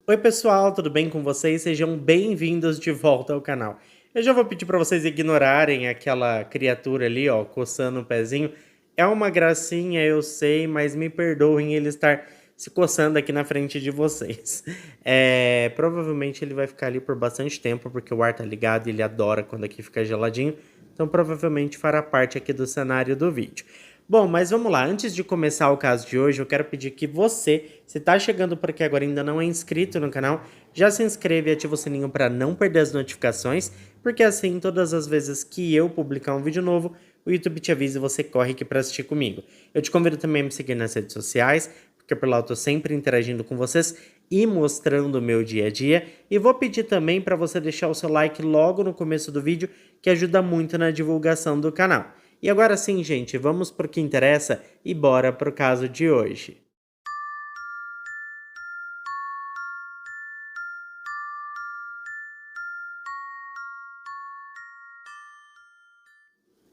Oi pessoal, tudo bem com vocês? Sejam bem-vindos de volta ao canal. Eu já vou pedir para vocês ignorarem aquela criatura ali, ó, coçando o pezinho. É uma gracinha, eu sei, mas me perdoem ele estar se coçando aqui na frente de vocês. Provavelmente ele vai ficar ali por bastante tempo, porque o ar tá ligado e ele adora quando aqui fica geladinho. Então provavelmente fará parte aqui do cenário do vídeo. Bom, mas vamos lá. Antes de começar o caso de hoje, eu quero pedir que você, se está chegando por aqui agora e ainda não é inscrito no canal, já se inscreve e ativa o sininho para não perder as notificações, porque assim, todas as vezes que eu publicar um vídeo novo, o YouTube te avisa e você corre aqui para assistir comigo. Eu te convido também a me seguir nas redes sociais, porque por lá eu estou sempre interagindo com vocês e mostrando o meu dia a dia. E vou pedir também para você deixar o seu like logo no começo do vídeo, que ajuda muito na divulgação do canal. E agora sim, gente, vamos para o que interessa e bora para o caso de hoje.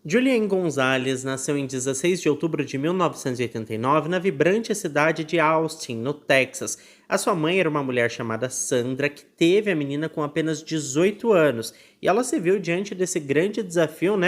Julian Gonzalez nasceu em 16 de outubro de 1989 na vibrante cidade de Austin, no Texas. A sua mãe era uma mulher chamada Sandra, que teve a menina com apenas 18 anos, e ela se viu diante desse grande desafio,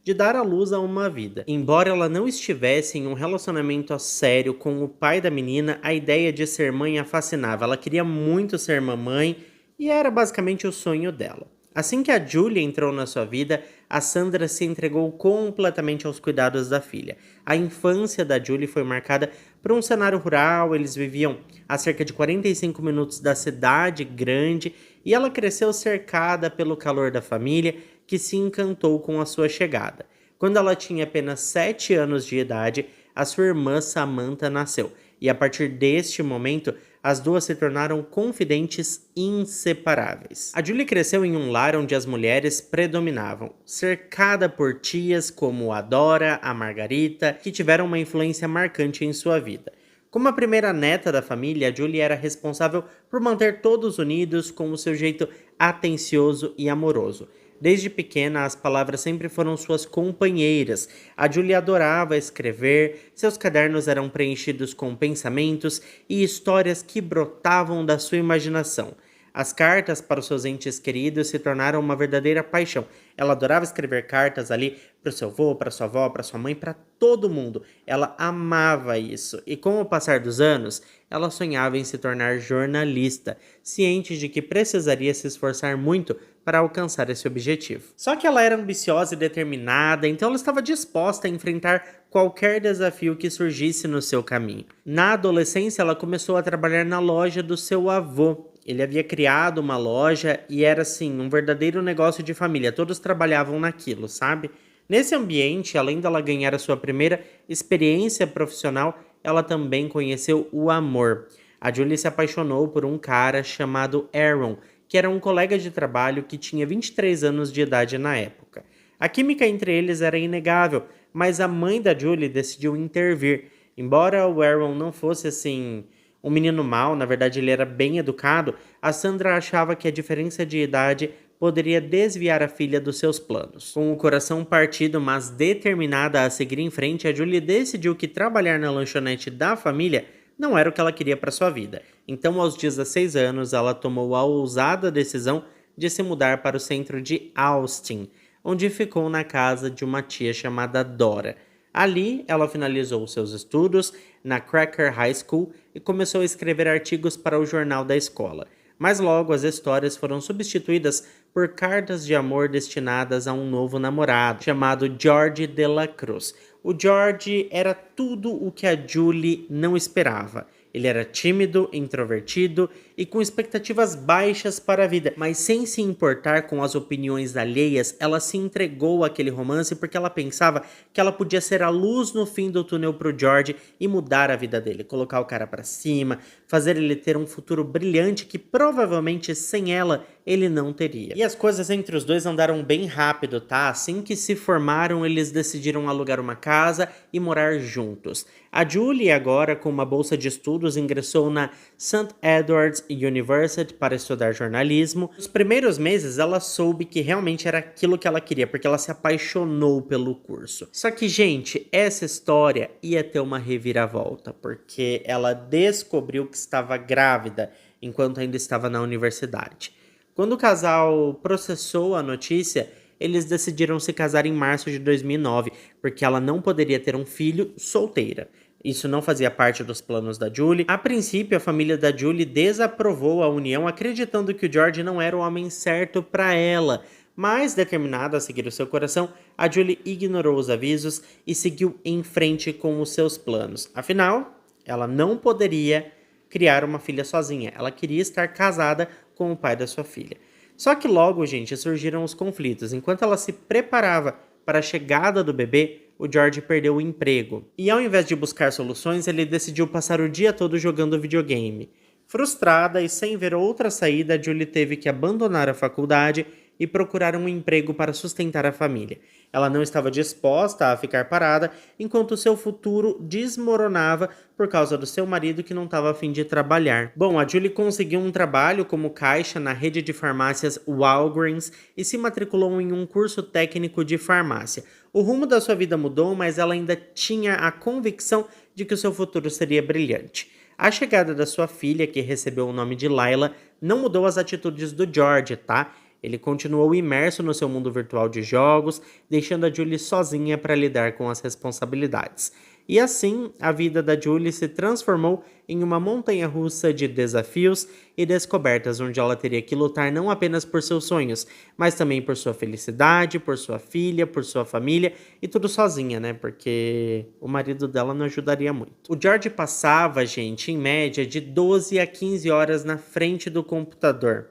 de dar à luz a uma vida. Embora ela não estivesse em um relacionamento sério com o pai da menina, a ideia de ser mãe a fascinava. Ela queria muito ser mamãe e era basicamente o sonho dela. Assim que a Julia entrou na sua vida, a Sandra se entregou completamente aos cuidados da filha. A infância da Julie foi marcada por um cenário rural, eles viviam a cerca de 45 minutos da cidade grande e ela cresceu cercada pelo calor da família, que se encantou com a sua chegada. Quando ela tinha apenas 7 anos de idade, a sua irmã Samantha nasceu, e a partir deste momento, as duas se tornaram confidentes inseparáveis. A Julie cresceu em um lar onde as mulheres predominavam, cercada por tias como a Dora, a Margarita, que tiveram uma influência marcante em sua vida. Como a primeira neta da família, a Julie era responsável por manter todos unidos com o seu jeito atencioso e amoroso. Desde pequena, as palavras sempre foram suas companheiras. A Julie adorava escrever, seus cadernos eram preenchidos com pensamentos e histórias que brotavam da sua imaginação. As cartas para os seus entes queridos se tornaram uma verdadeira paixão. Ela adorava escrever cartas ali para o seu avô, para sua avó, para sua mãe, para todo mundo. Ela amava isso. E com o passar dos anos, ela sonhava em se tornar jornalista, ciente de que precisaria se esforçar muito para alcançar esse objetivo. Só que ela era ambiciosa e determinada, então ela estava disposta a enfrentar qualquer desafio que surgisse no seu caminho. Na adolescência, ela começou a trabalhar na loja do seu avô. Ele havia criado uma loja e era assim, um verdadeiro negócio de família. Todos trabalhavam naquilo, sabe? Nesse ambiente, além dela ganhar a sua primeira experiência profissional, ela também conheceu o amor. A Julie se apaixonou por um cara chamado Aaron, que era um colega de trabalho que tinha 23 anos de idade na época. A química entre eles era inegável, mas a mãe da Julie decidiu intervir. Embora o Aaron não fosse assim um menino mau, na verdade ele era bem educado, a Sandra achava que a diferença de idade poderia desviar a filha dos seus planos. Com o coração partido, mas determinada a seguir em frente, a Julie decidiu que trabalhar na lanchonete da família não era o que ela queria para sua vida. Então, aos 16 anos, ela tomou a ousada decisão de se mudar para o centro de Austin, onde ficou na casa de uma tia chamada Dora. Ali, ela finalizou seus estudos na Cracker High School e começou a escrever artigos para o jornal da escola. Mas logo as histórias foram substituídas por cartas de amor destinadas a um novo namorado, chamado George de la Cruz. O George era tudo o que a Julie não esperava. Ele era tímido, introvertido e com expectativas baixas para a vida, mas sem se importar com as opiniões alheias, ela se entregou àquele romance porque ela pensava que ela podia ser a luz no fim do túnel para o George e mudar a vida dele, colocar o cara para cima, fazer ele ter um futuro brilhante que provavelmente sem ela ele não teria. E as coisas entre os dois andaram bem rápido, tá? Assim que se formaram, eles decidiram alugar uma casa e morar juntos. A Julie, agora com uma bolsa de estudos, ingressou na St. Edward's University para estudar jornalismo. Nos primeiros meses, ela soube que realmente era aquilo que ela queria, porque ela se apaixonou pelo curso. Só que, gente, essa história ia ter uma reviravolta, porque ela descobriu que estava grávida enquanto ainda estava na universidade. Quando o casal processou a notícia, eles decidiram se casar em março de 2009, porque ela não poderia ter um filho solteira. Isso não fazia parte dos planos da Julie. A princípio, a família da Julie desaprovou a união, acreditando que o George não era o homem certo para ela. Mas, determinada a seguir o seu coração, a Julie ignorou os avisos e seguiu em frente com os seus planos. Afinal, ela não poderia criar uma filha sozinha. Ela queria estar casada com o pai da sua filha. Só que logo, gente, surgiram os conflitos. Enquanto ela se preparava para a chegada do bebê, o George perdeu o emprego. E ao invés de buscar soluções, ele decidiu passar o dia todo jogando videogame. Frustrada e sem ver outra saída, Julie teve que abandonar a faculdade e procurar um emprego para sustentar a família. Ela não estava disposta a ficar parada enquanto seu futuro desmoronava por causa do seu marido que não estava a fim de trabalhar. Bom, a Julie conseguiu um trabalho como caixa na rede de farmácias Walgreens e se matriculou em um curso técnico de farmácia. O rumo da sua vida mudou, mas ela ainda tinha a convicção de que o seu futuro seria brilhante. A chegada da sua filha, que recebeu o nome de Layla, não mudou as atitudes do George, tá? Ele continuou imerso no seu mundo virtual de jogos, deixando a Julie sozinha para lidar com as responsabilidades. E assim, a vida da Julie se transformou em uma montanha-russa de desafios e descobertas, onde ela teria que lutar não apenas por seus sonhos, mas também por sua felicidade, por sua filha, por sua família, e tudo sozinha, né? Porque o marido dela não ajudaria muito. O George passava, gente, em média de 12 a 15 horas na frente do computador.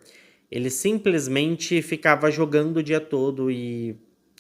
Ele simplesmente ficava jogando o dia todo e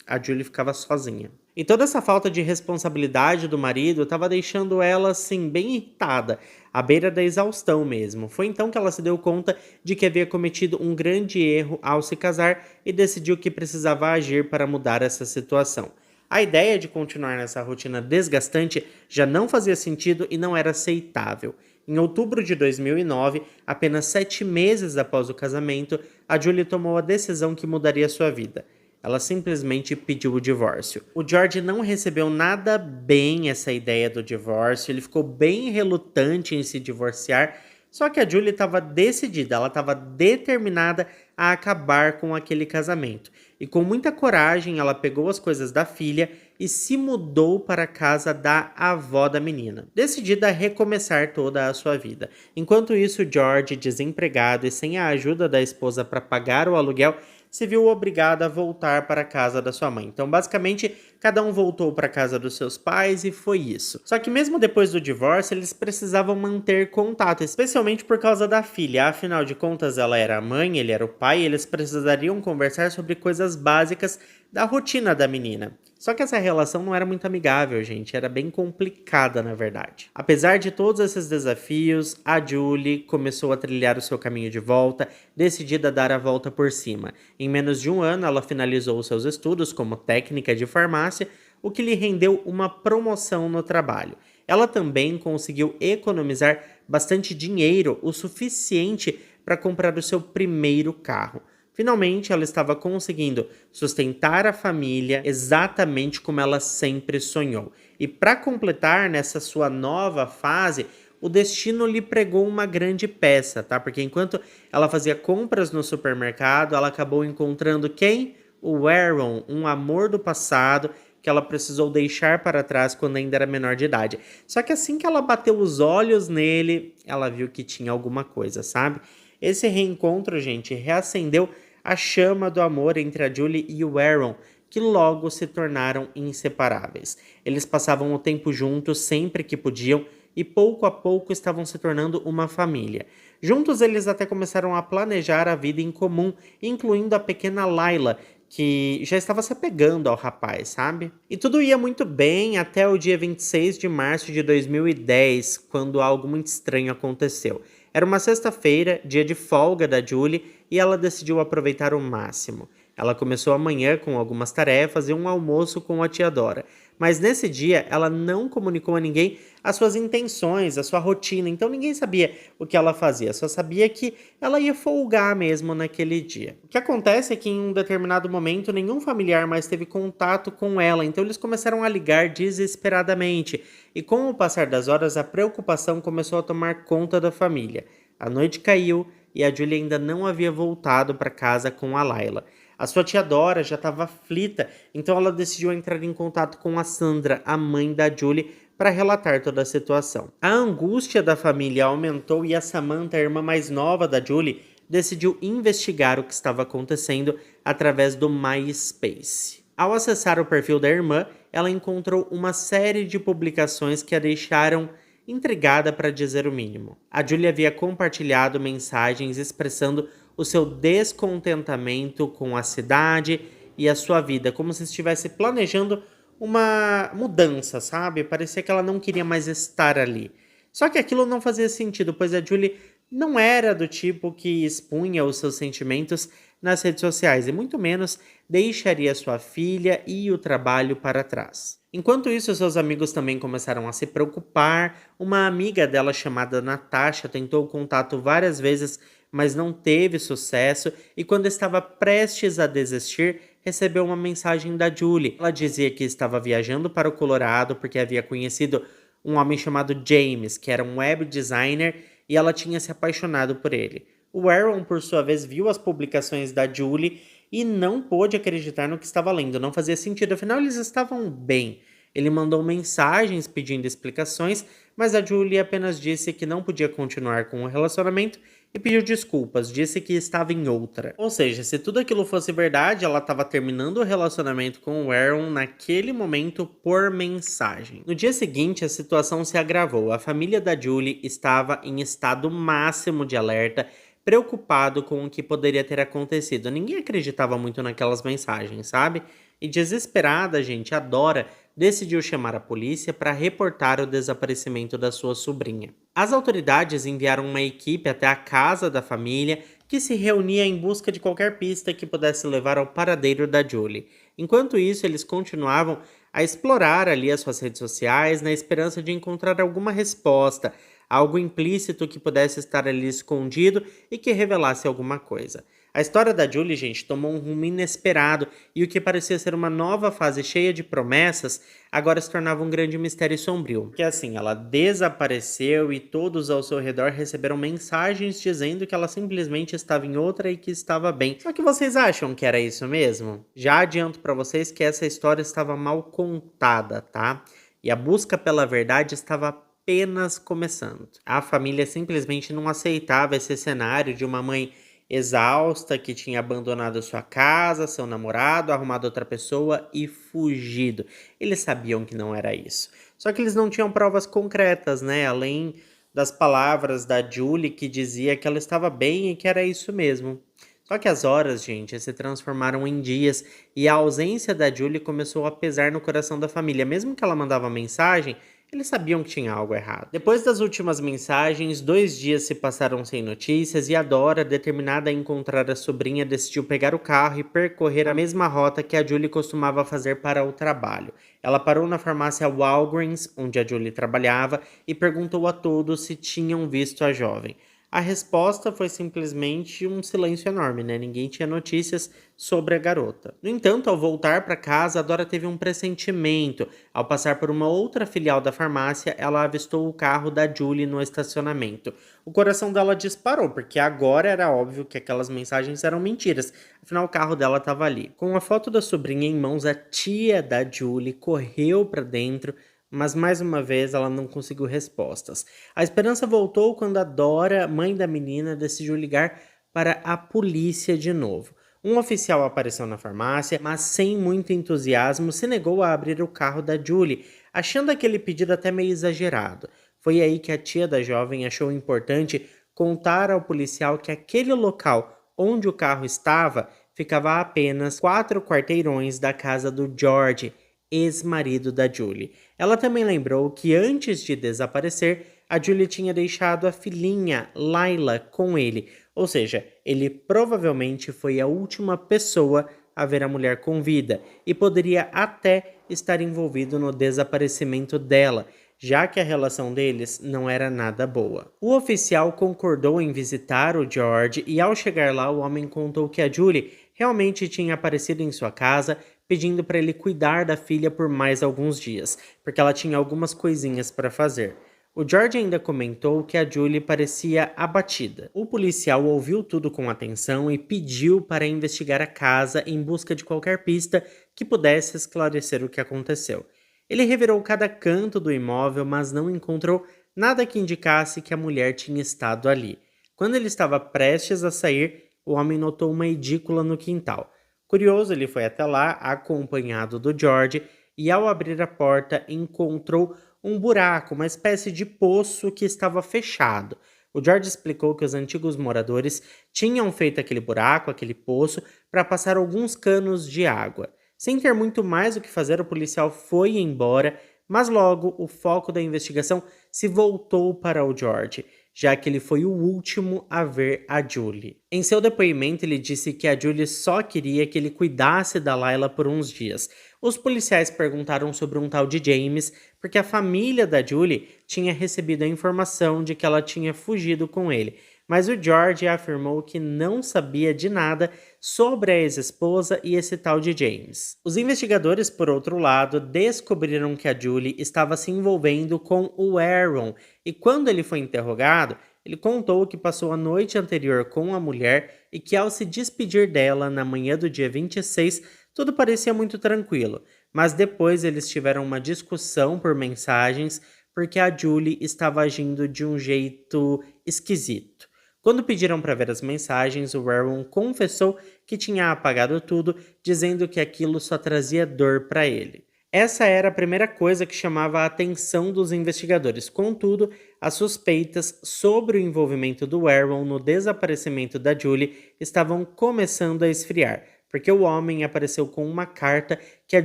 a Julie ficava sozinha. E toda essa falta de responsabilidade do marido estava deixando ela, assim, bem irritada, à beira da exaustão mesmo. Foi então que ela se deu conta de que havia cometido um grande erro ao se casar e decidiu que precisava agir para mudar essa situação. A ideia de continuar nessa rotina desgastante já não fazia sentido e não era aceitável. Em outubro de 2009, apenas 7 meses após o casamento, a Julie tomou a decisão que mudaria sua vida. Ela simplesmente pediu o divórcio. O George não recebeu nada bem essa ideia do divórcio, ele ficou bem relutante em se divorciar, só que a Julie estava decidida, ela estava determinada a acabar com aquele casamento. E com muita coragem, ela pegou as coisas da filha e se mudou para a casa da avó da menina, decidida a recomeçar toda a sua vida. Enquanto isso, George, desempregado e sem a ajuda da esposa para pagar o aluguel, se viu obrigado a voltar para a casa da sua mãe. Então, basicamente, cada um voltou para a casa dos seus pais e foi isso. Só que mesmo depois do divórcio, eles precisavam manter contato, especialmente por causa da filha. Afinal de contas, ela era a mãe, ele era o pai, e eles precisariam conversar sobre coisas básicas da rotina da menina. Só que essa relação não era muito amigável, gente, era bem complicada, na verdade. Apesar de todos esses desafios, a Julie começou a trilhar o seu caminho de volta, decidida a dar a volta por cima. Em menos de um ano, ela finalizou os seus estudos como técnica de farmácia, o que lhe rendeu uma promoção no trabalho. Ela também conseguiu economizar bastante dinheiro, o suficiente para comprar o seu primeiro carro. Finalmente, ela estava conseguindo sustentar a família exatamente como ela sempre sonhou. E para completar nessa sua nova fase, o destino lhe pregou uma grande peça, tá? Porque enquanto ela fazia compras no supermercado, ela acabou encontrando quem? O Aaron, um amor do passado que ela precisou deixar para trás quando ainda era menor de idade. Só que assim que ela bateu os olhos nele, ela viu que tinha alguma coisa, sabe? Esse reencontro, gente, reacendeu a chama do amor entre a Julie e o Aaron, que logo se tornaram inseparáveis. Eles passavam o tempo juntos sempre que podiam e pouco a pouco estavam se tornando uma família. Juntos eles até começaram a planejar a vida em comum, incluindo a pequena Layla, que já estava se apegando ao rapaz, sabe? E tudo ia muito bem até o dia 26 de março de 2010, quando algo muito estranho aconteceu. Era uma sexta-feira, dia de folga da Julie, e ela decidiu aproveitar o máximo. Ela começou a manhã com algumas tarefas e um almoço com a tia Dora. Mas nesse dia, ela não comunicou a ninguém as suas intenções, a sua rotina. Então ninguém sabia o que ela fazia, só sabia que ela ia folgar mesmo naquele dia. O que acontece é que em um determinado momento, nenhum familiar mais teve contato com ela. Então eles começaram a ligar desesperadamente. E com o passar das horas, a preocupação começou a tomar conta da família. A noite caiu e a Julie ainda não havia voltado para casa com a Layla. A sua tia Dora já estava aflita, então ela decidiu entrar em contato com a Sandra, a mãe da Julie, para relatar toda a situação. A angústia da família aumentou e a Samantha, a irmã mais nova da Julie, decidiu investigar o que estava acontecendo através do MySpace. Ao acessar o perfil da irmã, ela encontrou uma série de publicações que a deixaram intrigada, para dizer o mínimo. A Julie havia compartilhado mensagens expressando o seu descontentamento com a cidade e a sua vida, como se estivesse planejando uma mudança, sabe? Parecia que ela não queria mais estar ali. Só que aquilo não fazia sentido, pois a Julie não era do tipo que expunha os seus sentimentos nas redes sociais e muito menos deixaria sua filha e o trabalho para trás. Enquanto isso, seus amigos também começaram a se preocupar. Uma amiga dela chamada Natasha tentou contato várias vezes, mas não teve sucesso e quando estava prestes a desistir, recebeu uma mensagem da Julie. Ela dizia que estava viajando para o Colorado porque havia conhecido um homem chamado James, que era um web designer, e ela tinha se apaixonado por ele. O Aaron, por sua vez, viu as publicações da Julie e não pôde acreditar no que estava lendo. Não fazia sentido, afinal eles estavam bem. Ele mandou mensagens pedindo explicações, mas a Julie apenas disse que não podia continuar com o relacionamento e pediu desculpas, disse que estava em outra. Ou seja, se tudo aquilo fosse verdade, ela estava terminando o relacionamento com o Aaron naquele momento por mensagem. No dia seguinte, a situação se agravou. A família da Julie estava em estado máximo de alerta, preocupado com o que poderia ter acontecido. Ninguém acreditava muito naquelas mensagens, sabe? E desesperada, gente, a Dora decidiu chamar a polícia para reportar o desaparecimento da sua sobrinha. As autoridades enviaram uma equipe até a casa da família, que se reunia em busca de qualquer pista que pudesse levar ao paradeiro da Julie. Enquanto isso, eles continuavam a explorar ali as suas redes sociais na esperança de encontrar alguma resposta, algo implícito que pudesse estar ali escondido e que revelasse alguma coisa. A história da Julie, gente, tomou um rumo inesperado e o que parecia ser uma nova fase cheia de promessas, agora se tornava um grande mistério sombrio. Porque assim, ela desapareceu e todos ao seu redor receberam mensagens dizendo que ela simplesmente estava em outra e que estava bem. Só que vocês acham que era isso mesmo? Já adianto pra vocês que essa história estava mal contada, tá? E a busca pela verdade estava apenas começando. A família simplesmente não aceitava esse cenário de uma mãe exausta que tinha abandonado sua casa, seu namorado, arrumado outra pessoa e fugido. Eles sabiam que não era isso. Só que eles não tinham provas concretas, né? Além das palavras da Julie que dizia que ela estava bem e que era isso mesmo. Só que as horas, gente, se transformaram em dias e a ausência da Julie começou a pesar no coração da família. Mesmo que ela mandava mensagem, eles sabiam que tinha algo errado. Depois das últimas mensagens, 2 dias se passaram sem notícias e a Dora, determinada a encontrar a sobrinha, decidiu pegar o carro e percorrer a mesma rota que a Julie costumava fazer para o trabalho. Ela parou na farmácia Walgreens, onde a Julie trabalhava, e perguntou a todos se tinham visto a jovem. A resposta foi simplesmente um silêncio enorme, né? Ninguém tinha notícias sobre a garota. No entanto, ao voltar para casa, a Dora teve um pressentimento. Ao passar por uma outra filial da farmácia, ela avistou o carro da Julie no estacionamento. O coração dela disparou, porque agora era óbvio que aquelas mensagens eram mentiras. Afinal, o carro dela estava ali. Com a foto da sobrinha em mãos, a tia da Julie correu para dentro, mas mais uma vez ela não conseguiu respostas. A esperança voltou quando a Dora, mãe da menina, decidiu ligar para a polícia de novo. Um oficial apareceu na farmácia, mas sem muito entusiasmo se negou a abrir o carro da Julie, achando aquele pedido até meio exagerado. Foi aí que a tia da jovem achou importante contar ao policial que aquele local onde o carro estava ficava a apenas 4 quarteirões da casa do George, ex-marido da Julie. Ela também lembrou que antes de desaparecer, a Julie tinha deixado a filhinha, Layla, com ele. Ou seja, ele provavelmente foi a última pessoa a ver a mulher com vida e poderia até estar envolvido no desaparecimento dela, já que a relação deles não era nada boa. O oficial concordou em visitar o George e ao chegar lá o homem contou que a Julie realmente tinha aparecido em sua casa pedindo para ele cuidar da filha por mais alguns dias, porque ela tinha algumas coisinhas para fazer. O George ainda comentou que a Julie parecia abatida. O policial ouviu tudo com atenção e pediu para investigar a casa em busca de qualquer pista que pudesse esclarecer o que aconteceu. Ele revirou cada canto do imóvel, mas não encontrou nada que indicasse que a mulher tinha estado ali. Quando ele estava prestes a sair, o homem notou uma edícula no quintal. Curioso, ele foi até lá, acompanhado do George, e ao abrir a porta encontrou um buraco, uma espécie de poço que estava fechado. O George explicou que os antigos moradores tinham feito aquele buraco, aquele poço, para passar alguns canos de água. Sem ter muito mais o que fazer, o policial foi embora, mas logo o foco da investigação se voltou para o George, já que ele foi o último a ver a Julie. Em seu depoimento, ele disse que a Julie só queria que ele cuidasse da Layla por uns dias. Os policiais perguntaram sobre um tal de James, porque a família da Julie tinha recebido a informação de que ela tinha fugido com ele, mas o George afirmou que não sabia de nada sobre a ex-esposa e esse tal de James. Os investigadores, por outro lado, descobriram que a Julie estava se envolvendo com o Aaron, e quando ele foi interrogado, ele contou que passou a noite anterior com a mulher e que ao se despedir dela na manhã do dia 26, tudo parecia muito tranquilo, mas depois eles tiveram uma discussão por mensagens porque a Julie estava agindo de um jeito esquisito. Quando pediram para ver as mensagens, o Aaron confessou que tinha apagado tudo, dizendo que aquilo só trazia dor para ele. Essa era a primeira coisa que chamava a atenção dos investigadores. Contudo, as suspeitas sobre o envolvimento do Aaron no desaparecimento da Julie estavam começando a esfriar, porque o homem apareceu com uma carta que a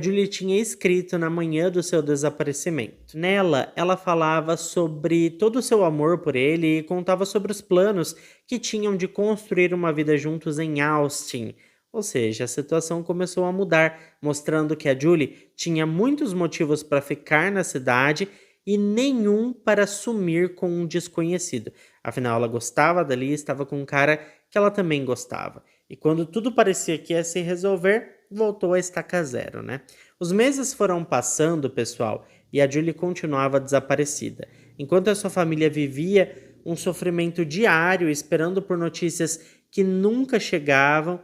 Julie tinha escrito na manhã do seu desaparecimento. Nela, ela falava sobre todo o seu amor por ele e contava sobre os planos que tinham de construir uma vida juntos em Austin. Ou seja, a situação começou a mudar, mostrando que a Julie tinha muitos motivos para ficar na cidade e nenhum para sumir com um desconhecido. Afinal, ela gostava dali e estava com um cara que ela também gostava. E quando tudo parecia que ia se resolver, voltou a estaca zero, né? Os meses foram passando, pessoal, e a Julie continuava desaparecida. Enquanto a sua família vivia um sofrimento diário, esperando por notícias que nunca chegavam,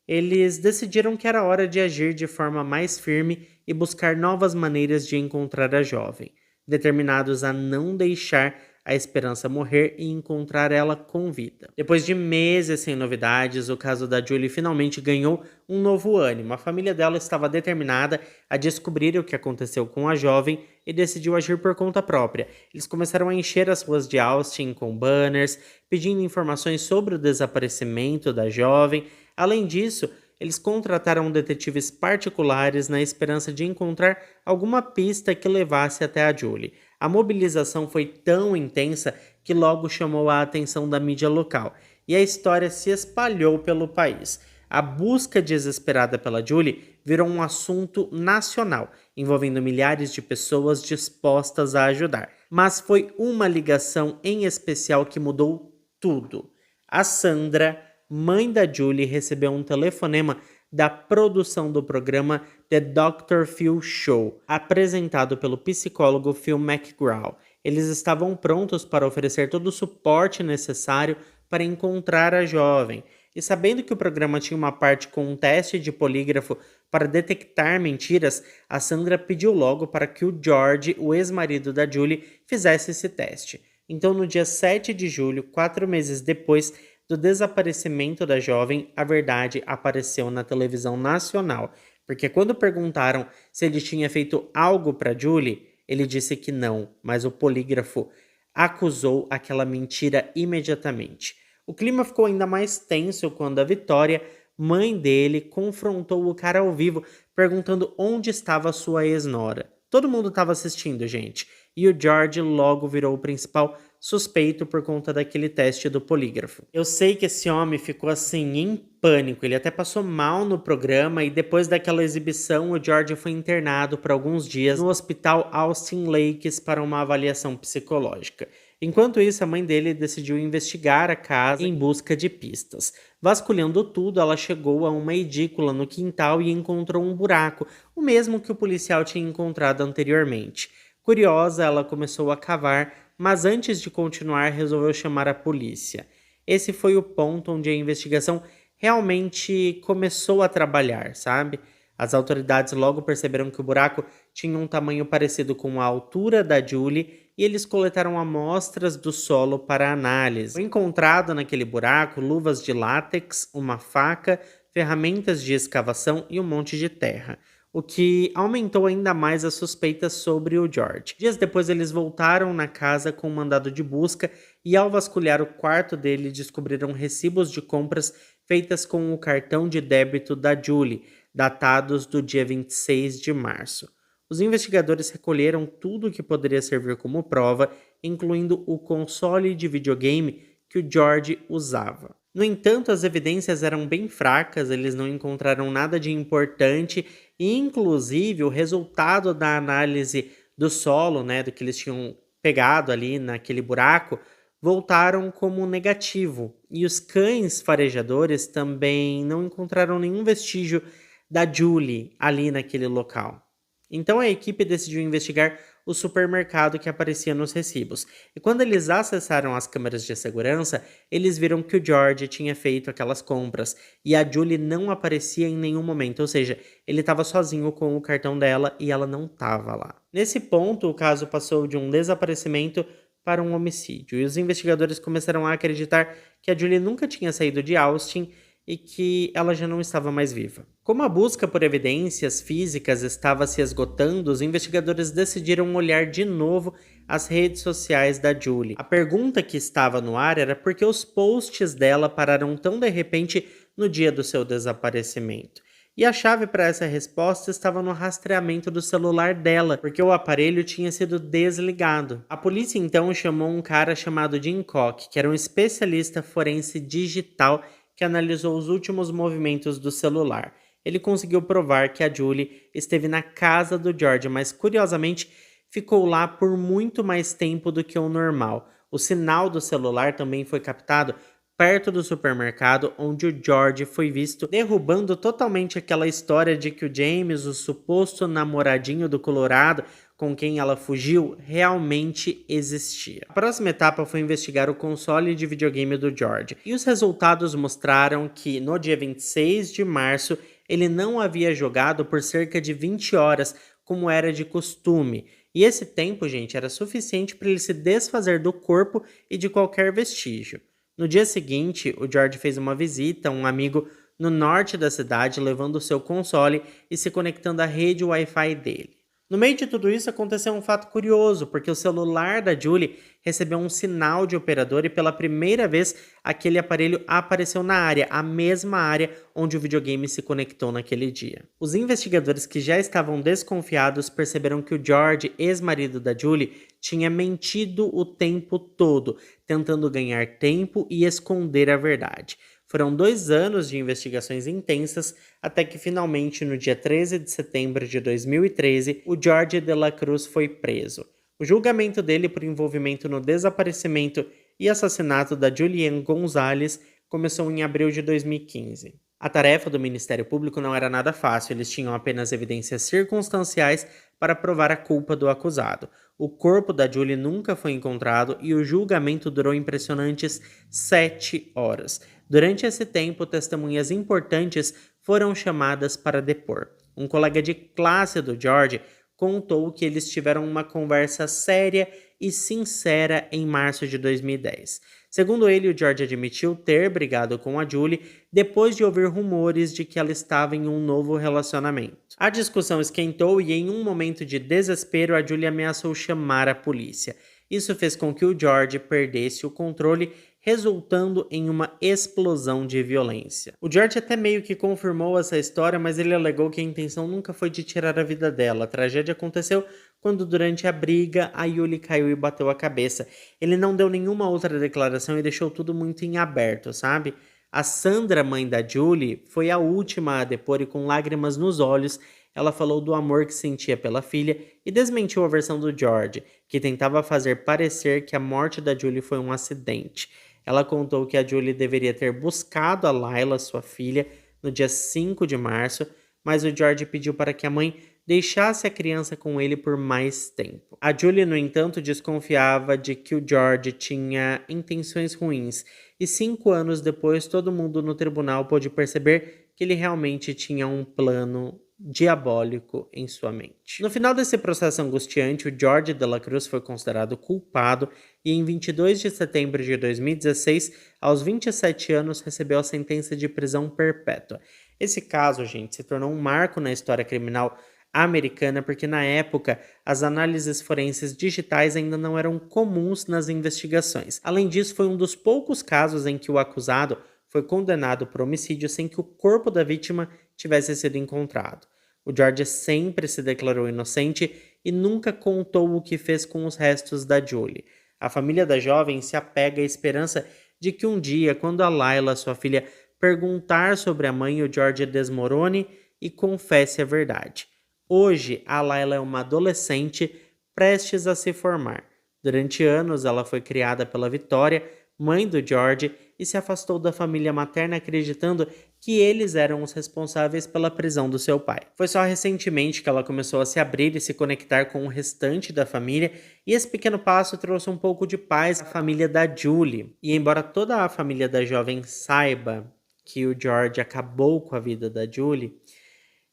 eles decidiram que era hora de agir de forma mais firme e buscar novas maneiras de encontrar a jovem, determinados a não deixar a esperança morrer e encontrar ela com vida. Depois de meses sem novidades, o caso da Julie finalmente ganhou um novo ânimo. A família dela estava determinada a descobrir o que aconteceu com a jovem e decidiu agir por conta própria. Eles começaram a encher as ruas de Austin com banners, pedindo informações sobre o desaparecimento da jovem. Além disso, eles contrataram detetives particulares na esperança de encontrar alguma pista que levasse até a Julie. A mobilização foi tão intensa que logo chamou a atenção da mídia local, e a história se espalhou pelo país. A busca desesperada pela Julie virou um assunto nacional, envolvendo milhares de pessoas dispostas a ajudar. Mas foi uma ligação em especial que mudou tudo. A Sandra, mãe da Julie, recebeu um telefonema da produção do programa The Dr. Phil Show, apresentado pelo psicólogo Phil McGraw. Eles estavam prontos para oferecer todo o suporte necessário para encontrar a jovem. E sabendo que o programa tinha uma parte com um teste de polígrafo para detectar mentiras, a Sandra pediu logo para que o George, o ex-marido da Julie, fizesse esse teste. Então, no dia 7 de julho, 4 meses depois do desaparecimento da jovem, a verdade apareceu na televisão nacional, porque quando perguntaram se ele tinha feito algo para Julie, ele disse que não, mas o polígrafo acusou aquela mentira imediatamente. O clima ficou ainda mais tenso quando a Vitória, mãe dele, confrontou o cara ao vivo, perguntando onde estava sua ex-nora. Todo mundo estava assistindo, gente, e o George logo virou o principal suspeito por conta daquele teste do polígrafo. Eu sei que esse homem ficou assim em pânico, ele até passou mal no programa e depois daquela exibição o George foi internado por alguns dias no hospital Austin Lakes para uma avaliação psicológica. Enquanto isso, a mãe dele decidiu investigar a casa em busca de pistas. Vasculhando tudo, ela chegou a uma edícula no quintal e encontrou um buraco, o mesmo que o policial tinha encontrado anteriormente. Curiosa, ela começou a cavar, mas antes de continuar resolveu chamar a polícia. Esse foi o ponto onde a investigação realmente começou a trabalhar, sabe? As autoridades logo perceberam que o buraco tinha um tamanho parecido com a altura da Julie e eles coletaram amostras do solo para análise. Foi encontrado naquele buraco luvas de látex, uma faca, ferramentas de escavação e um monte de terra, o que aumentou ainda mais as suspeitas sobre o George. Dias depois eles voltaram na casa com um mandado de busca e ao vasculhar o quarto dele descobriram recibos de compras feitas com o cartão de débito da Julie, datados do dia 26 de março. Os investigadores recolheram tudo o que poderia servir como prova, incluindo o console de videogame que o George usava. No entanto, as evidências eram bem fracas, eles não encontraram nada de importante e, inclusive, o resultado da análise do solo, né, do que eles tinham pegado ali naquele buraco, voltaram como negativo. E os cães farejadores também não encontraram nenhum vestígio da Julie ali naquele local. Então a equipe decidiu investigar o supermercado que aparecia nos recibos. E quando eles acessaram as câmeras de segurança, eles viram que o George tinha feito aquelas compras e a Julie não aparecia em nenhum momento, ou seja, ele estava sozinho com o cartão dela e ela não estava lá. Nesse ponto, o caso passou de um desaparecimento para um homicídio e os investigadores começaram a acreditar que a Julie nunca tinha saído de Austin e que ela já não estava mais viva. Como a busca por evidências físicas estava se esgotando, os investigadores decidiram olhar de novo as redes sociais da Julie. A pergunta que estava no ar era por que os posts dela pararam tão de repente no dia do seu desaparecimento. E a chave para essa resposta estava no rastreamento do celular dela, porque o aparelho tinha sido desligado. A polícia então chamou um cara chamado Jim Koch, que era um especialista forense digital que analisou os últimos movimentos do celular. Ele conseguiu provar que a Julie esteve na casa do George, mas curiosamente ficou lá por muito mais tempo do que o normal. O sinal do celular também foi captado perto do supermercado onde o George foi visto, derrubando totalmente aquela história de que o James, o suposto namoradinho do Colorado, com quem ela fugiu, realmente existia. A próxima etapa foi investigar o console de videogame do George, e os resultados mostraram que no dia 26 de março ele não havia jogado por cerca de 20 horas, como era de costume. E esse tempo, gente, era suficiente para ele se desfazer do corpo e de qualquer vestígio. No dia seguinte, o George fez uma visita a um amigo no norte da cidade, levando o seu console e se conectando à rede Wi-Fi dele. No meio de tudo isso aconteceu um fato curioso, porque o celular da Julie recebeu um sinal de operador e pela primeira vez aquele aparelho apareceu na área, a mesma área onde o videogame se conectou naquele dia. Os investigadores que já estavam desconfiados perceberam que o George, ex-marido da Julie, tinha mentido o tempo todo, tentando ganhar tempo e esconder a verdade. Foram 2 anos de investigações intensas até que finalmente, no dia 13 de setembro de 2013, o George de la Cruz foi preso. O julgamento dele por envolvimento no desaparecimento e assassinato da Julianne Gonzalez começou em abril de 2015. A tarefa do Ministério Público não era nada fácil, eles tinham apenas evidências circunstanciais para provar a culpa do acusado. O corpo da Julie nunca foi encontrado e o julgamento durou impressionantes 7 horas. Durante esse tempo, testemunhas importantes foram chamadas para depor. Um colega de classe do George contou que eles tiveram uma conversa séria e sincera em março de 2010. Segundo ele, o George admitiu ter brigado com a Julie depois de ouvir rumores de que ela estava em um novo relacionamento. A discussão esquentou e, em um momento de desespero, a Julie ameaçou chamar a polícia. Isso fez com que o George perdesse o controle, resultando em uma explosão de violência. O George até meio que confirmou essa história, mas ele alegou que a intenção nunca foi de tirar a vida dela. A tragédia aconteceu quando, durante a briga, a Julie caiu e bateu a cabeça. Ele não deu nenhuma outra declaração e deixou tudo muito em aberto, sabe? A Sandra, mãe da Julie, foi a última a depor e, com lágrimas nos olhos, ela falou do amor que sentia pela filha e desmentiu a versão do George, que tentava fazer parecer que a morte da Julie foi um acidente. Ela contou que a Julie deveria ter buscado a Layla, sua filha, no dia 5 de março, mas o George pediu para que a mãe deixasse a criança com ele por mais tempo. A Julie, no entanto, desconfiava de que o George tinha intenções ruins, e 5 anos depois todo mundo no tribunal pôde perceber que ele realmente tinha um plano diabólico em sua mente. No final desse processo angustiante, o George de la Cruz foi considerado culpado e em 22 de setembro de 2016, aos 27 anos, recebeu a sentença de prisão perpétua. Esse caso, gente, se tornou um marco na história criminal americana porque na época as análises forenses digitais ainda não eram comuns nas investigações. Além disso, foi um dos poucos casos em que o acusado foi condenado por homicídio sem que o corpo da vítima tivesse sido encontrado. O George sempre se declarou inocente e nunca contou o que fez com os restos da Julie. A família da jovem se apega à esperança de que um dia, quando a Layla, sua filha, perguntar sobre a mãe, o George desmorone e confesse a verdade. Hoje, a Layla é uma adolescente prestes a se formar. Durante anos, ela foi criada pela Victoria, mãe do George, e se afastou da família materna acreditando que eles eram os responsáveis pela prisão do seu pai. Foi só recentemente que ela começou a se abrir e se conectar com o restante da família, e esse pequeno passo trouxe um pouco de paz à família da Julie. E embora toda a família da jovem saiba que o George acabou com a vida da Julie,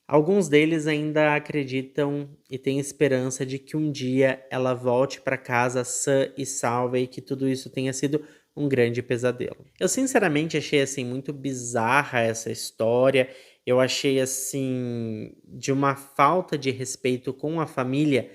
alguns deles ainda acreditam e têm esperança de que um dia ela volte para casa sã e salva e que tudo isso tenha sido um grande pesadelo. Eu sinceramente achei assim muito bizarra essa história. Eu achei assim de uma falta de respeito com a família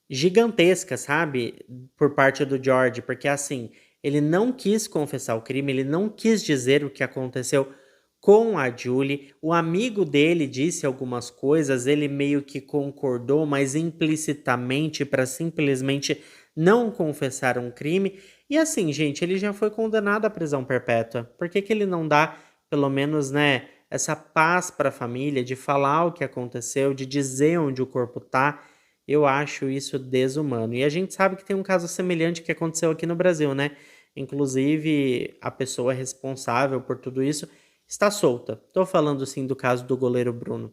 gigantesca, sabe? Por parte do George, porque assim, ele não quis confessar o crime, ele não quis dizer o que aconteceu com a Julie. O amigo dele disse algumas coisas, ele meio que concordou, mas implicitamente para simplesmente não confessar um crime. E assim, gente, ele já foi condenado à prisão perpétua. Por que que ele não dá, pelo menos, né, essa paz para a família de falar o que aconteceu, de dizer onde o corpo tá? Eu acho isso desumano. E a gente sabe que tem um caso semelhante que aconteceu aqui no Brasil, né? Inclusive, a pessoa responsável por tudo isso está solta. Tô falando sim do caso do goleiro Bruno.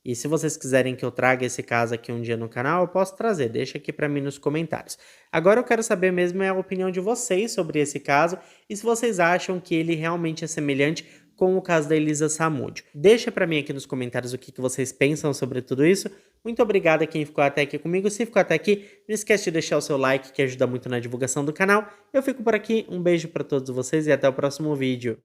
E se vocês quiserem que eu traga esse caso aqui um dia no canal, eu posso trazer. Deixa aqui para mim nos comentários. Agora eu quero saber mesmo a opinião de vocês sobre esse caso e se vocês acham que ele realmente é semelhante com o caso da Elisa Samúdio. Deixa para mim aqui nos comentários o que vocês pensam sobre tudo isso. Muito obrigado a quem ficou até aqui comigo. Se ficou até aqui, não esquece de deixar o seu like que ajuda muito na divulgação do canal. Eu fico por aqui. Um beijo para todos vocês e até o próximo vídeo.